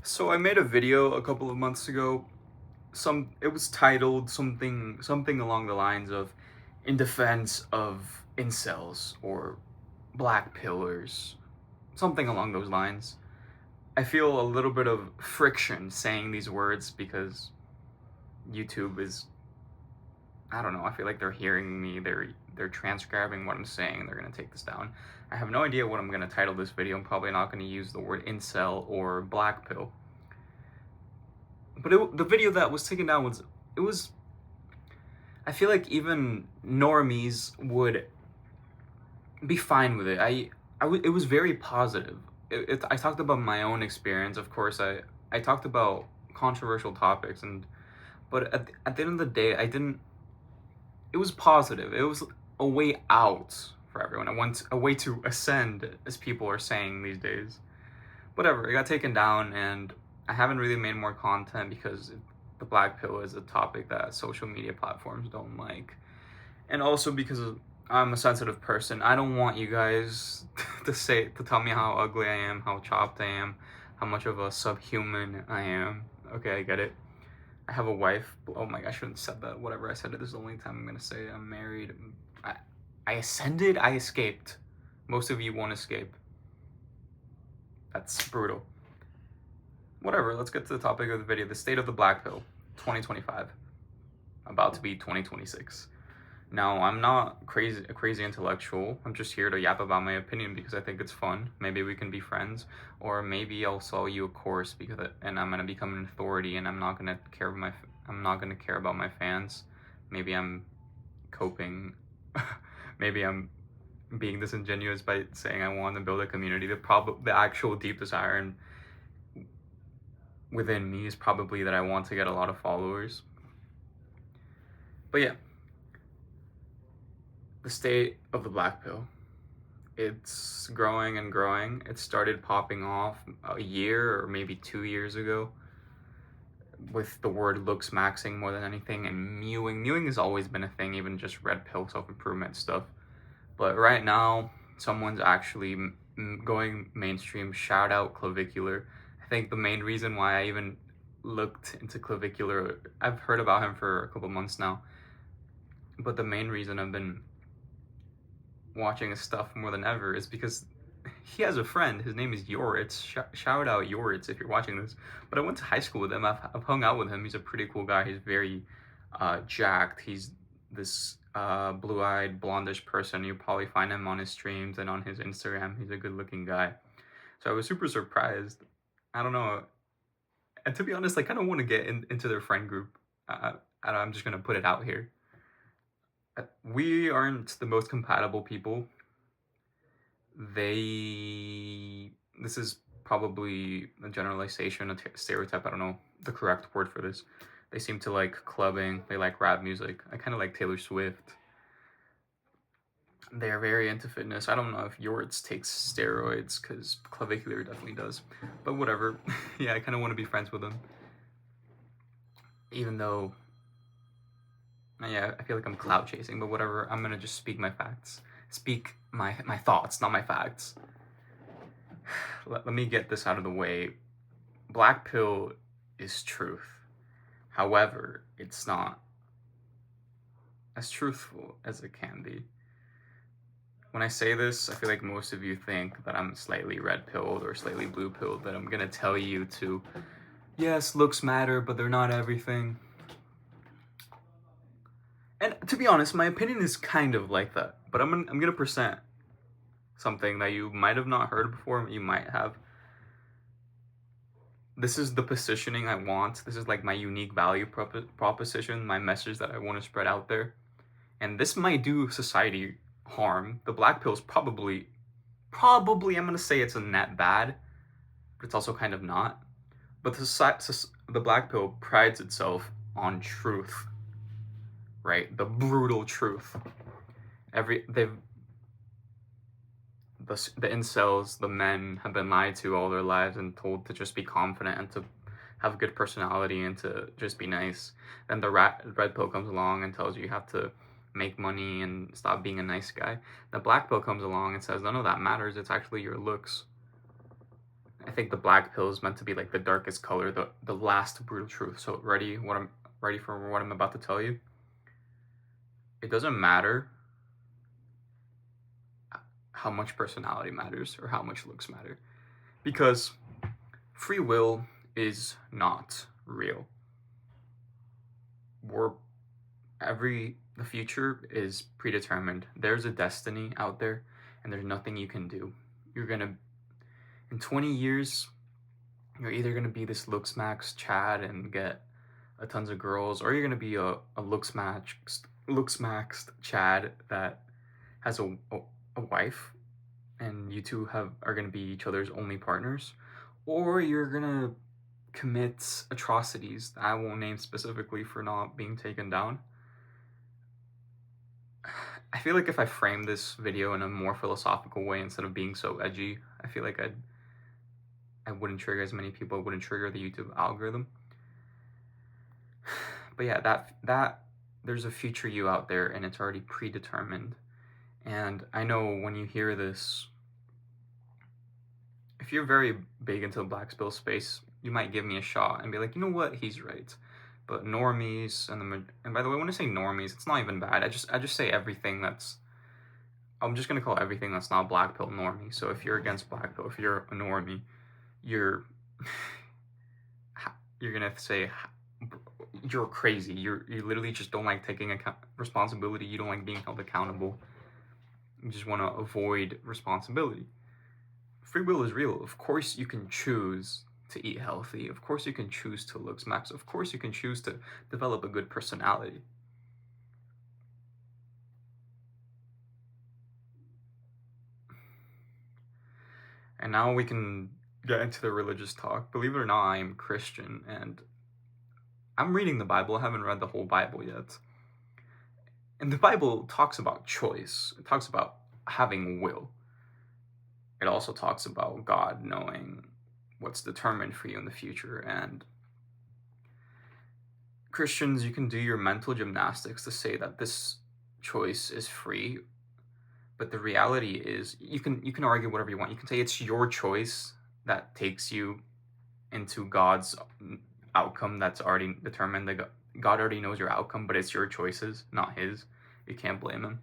So I made a video a couple of months ago. It was titled something along the lines of "In defense of incels" or "black pillars," something along those lines. I feel a little bit of friction saying these words because YouTube is, I don't know, I feel like they're hearing me, they're transcribing what I'm saying, and they're gonna take this down. I have no idea what I'm gonna title this video. I'm probably not gonna use the word incel or black pill. But the video that was taken down it was I feel like even normies would be fine with it. It was very positive. I talked about my own experience. Of course, I talked about controversial topics, but at the end of the day, I didn't. It was positive. It was a way out for everyone. I want a way to ascend, as people are saying these days. Whatever. It got taken down, and I haven't really made more content because the black pill is a topic that social media platforms don't like, and also because I'm a sensitive person. I don't want you guys to tell me how ugly I am, how chopped I am, how much of a subhuman I am. Okay, I get it. I have a wife. Oh my god, I shouldn't have said that. Whatever, I said it. This is the only time I'm gonna say it. I'm married. I, I ascended. I escaped. Most of you won't escape. That's brutal. Whatever, let's get to the topic of the video. The state of the black pill, 2025. About to be 2026. Now, I'm not a crazy intellectual. I'm just here to yap about my opinion because I think it's fun. Maybe we can be friends, or maybe I'll sell you a course and I'm gonna become an authority, and I'm not gonna care about my fans. Maybe I'm coping. Maybe I'm being disingenuous by saying I want to build a community. The actual deep desire within me is probably that I want to get a lot of followers. But yeah, the state of the black pill. It's growing and growing. It started popping off a year or maybe 2 years ago with the word looks maxing more than anything, and mewing. Mewing has always been a thing, even just red pill self improvement stuff. But right now, someone's actually going mainstream. Shout out Clavicular. I think the main reason why I even looked into Clavicular, I've heard about him for a couple months now, but the main reason I've been watching his stuff more than ever is because he has a friend. His name is Yoritz. Shout out Yoritz if you're watching this. But I went to high school with him. I've hung out with him. He's a pretty cool guy. He's very jacked. He's this blue-eyed, blondish person. You'll probably find him on his streams and on his Instagram. He's a good-looking guy. So I was super surprised. I don't know. And to be honest, I kind of want to get into their friend group. I'm just going to put it out here. We aren't the most compatible people. This is probably a generalization, a stereotype. I don't know the correct word for this. They seem to like clubbing. They like rap music. I kind of like Taylor Swift. They're very into fitness. I don't know if Yoritz takes steroids, because Clavicular definitely does. But whatever. Yeah, I kind of want to be friends with them. Even though, yeah, I feel like I'm clout chasing, but whatever. I'm gonna just speak my facts. Speak my thoughts, not my facts. Let me get this out of the way. Black pill is truth. However, it's not as truthful as it can be. When I say this, I feel like most of you think that I'm slightly red pilled or slightly blue pilled, that I'm gonna tell you to, yes, looks matter, but they're not everything. And to be honest, my opinion is kind of like that, but I'm gonna present something that you might have not heard before, you might have. This is the positioning I want. This is like my unique value proposition, my message that I want to spread out there. And this might do society harm. The black pill is probably, I'm gonna say it's a net bad, but it's also kind of not. But the black pill prides itself on truth, right? The brutal truth. The incels, the men, have been lied to all their lives and told to just be confident and to have a good personality and to just be nice. Then the red pill comes along and tells you have to make money and stop being a nice guy. The black pill comes along and says none of that matters. It's actually your looks. I think the black pill is meant to be like the darkest color, the last brutal truth. So ready for what I'm about to tell you? It doesn't matter how much personality matters or how much looks matter, because free will is not real. We're the future is predetermined. There's a destiny out there, and there's nothing you can do. You're gonna in 20 years, you're either gonna be this looks max Chad and get a tons of girls, or you're gonna be a looks maxed Chad that has a wife, and you two are gonna be each other's only partners, or you're gonna commit atrocities that I won't name specifically for not being taken down. I feel like if I frame this video in a more philosophical way instead of being so edgy, I feel like I wouldn't trigger as many people. I wouldn't trigger the YouTube algorithm. But yeah, that there's a future you out there, and it's already predetermined. And I know when you hear this, if you're very big into the black pill space, you might give me a shot and be like, you know what, he's right. But normies and by the way, when I say normies, it's not even bad. I just say everything that's. I'm just gonna call everything that's not black pill normie. So if you're against black pill, if you're a normie, you're you're gonna say you're crazy. You literally just don't like taking responsibility. You don't like being held accountable. You just want to avoid responsibility. Free will is real. Of course, you can choose to eat healthy. Of course, you can choose to look max. Of course, you can choose to develop a good personality. And now we can get into the religious talk. Believe it or not, I am Christian, and I'm reading the Bible. I haven't read the whole Bible yet. And the Bible talks about choice. It talks about having will. It also talks about God knowing what's determined for you in the future. And Christians, you can do your mental gymnastics to say that this choice is free, but the reality is you can argue whatever you want. You can say it's your choice that takes you into God's outcome that's already determined. That God already knows your outcome, but it's your choices, not his. You can't blame him.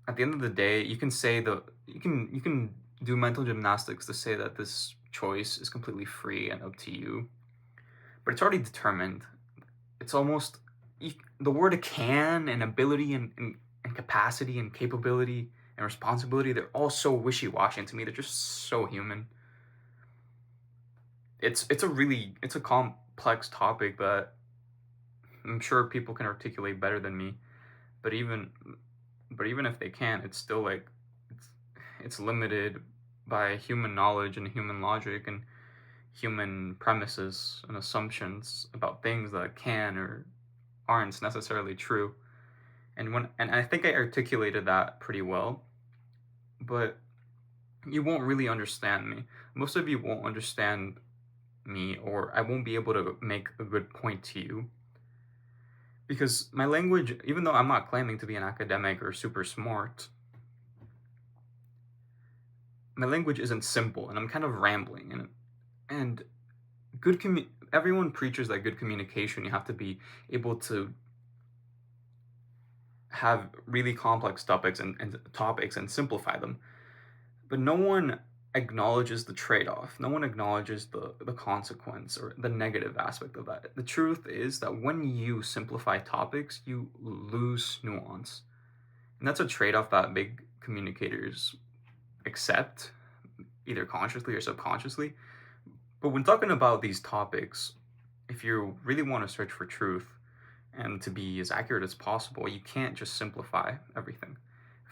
At the end of the day, you can say you can do mental gymnastics to say that this choice is completely free and up to you, but it's already determined. It's almost the word can and ability and capacity and capability and responsibility, they're all so wishy-washy to me. They're just so human. It's a complex topic that I'm sure people can articulate better than me, but even if they can't, it's still like it's limited by human knowledge and human logic and human premises and assumptions about things that can or aren't necessarily true. And I think I articulated that pretty well, but you won't really understand me. Most of you won't understand me, or I won't be able to make a good point to you. Because my language, even though I'm not claiming to be an academic or super smart, my language isn't simple and I'm kind of rambling, and everyone preaches that good communication, you have to be able to have really complex topics and simplify them. But no one acknowledges the trade-off. No one acknowledges the consequence or the negative aspect of that. The truth is that when you simplify topics, you lose nuance. And that's a trade-off that big communicators accept, either consciously or subconsciously. But when talking about these topics, if you really want to search for truth and to be as accurate as possible, you can't just simplify everything.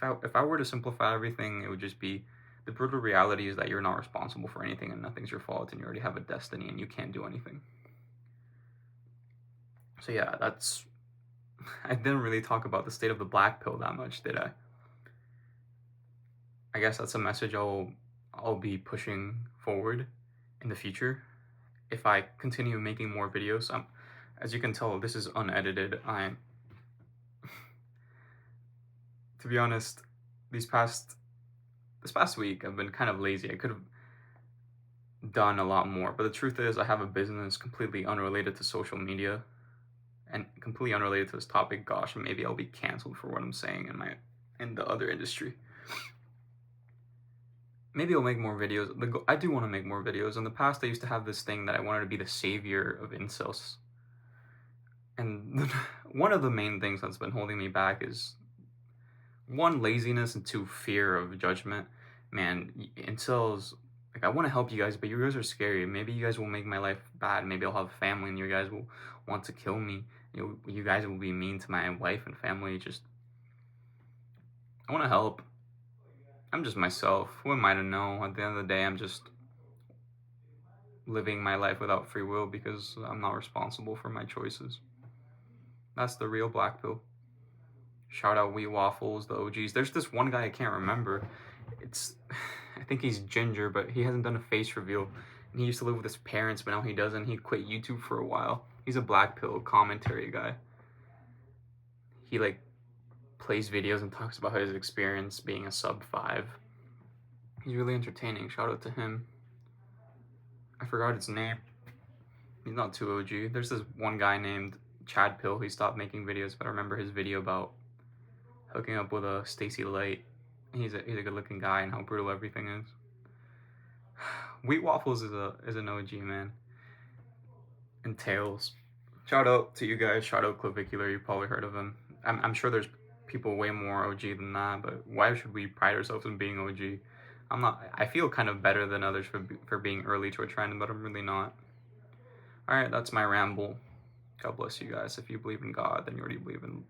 If I were to simplify everything, it would just be the brutal reality is that you're not responsible for anything and nothing's your fault and you already have a destiny and you can't do anything. So yeah, I didn't really talk about the state of the black pill that much, did I? I guess that's a message I'll be pushing forward in the future if I continue making more videos. As you can tell, this is unedited. To be honest, this past week I've been kind of lazy. done a lot more. But the truth is, I have a business completely unrelated to social media and completely unrelated to this topic. Gosh, maybe I'll be canceled for what I'm saying in the other industry. Maybe I'll make more videos. I do want to make more videos. In the past, I used to have this thing that I wanted to be the savior of incels. And one of the main things that's been holding me back is one, laziness, and two, fear of judgment. Man, incels, like, I want to help you guys, but you guys are scary. Maybe you guys will make my life bad. Maybe I'll have a family and you guys will want to kill me. You guys will be mean to my wife and family. Just, I want to help. I'm just myself. Who am I to know? At the end of the day, I'm just living my life without free will because I'm not responsible for my choices. That's the real black pill. Shout out Wheat Waffles, the OGs. There's this one guy I can't remember. I think he's ginger, but he hasn't done a face reveal. And he used to live with his parents, but now he doesn't. He quit YouTube for a while. He's a black pill commentary guy. He like plays videos and talks about his experience being a sub 5. He's really entertaining. Shout out to him. I forgot his name. He's not too OG. There's this one guy named Chad Pill. He stopped making videos, but I remember his video about hooking up with a Stacy Light. He's a good looking guy and how brutal everything is. Wheat Waffles is an OG, man. And Tails. Shout out to you guys. Shout out Clavicular. You've probably heard of him. I'm sure there's people way more OG than that, but why should we pride ourselves in being OG? I'm not. I feel kind of better than others for being early to a trend, but I'm really not. All right, that's my ramble. God bless you guys. If you believe in God, then you already believe in.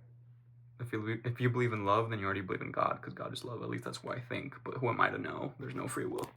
If you believe in love, then you already believe in God, because God is love. At least that's what I think. But who am I to know? There's no free will.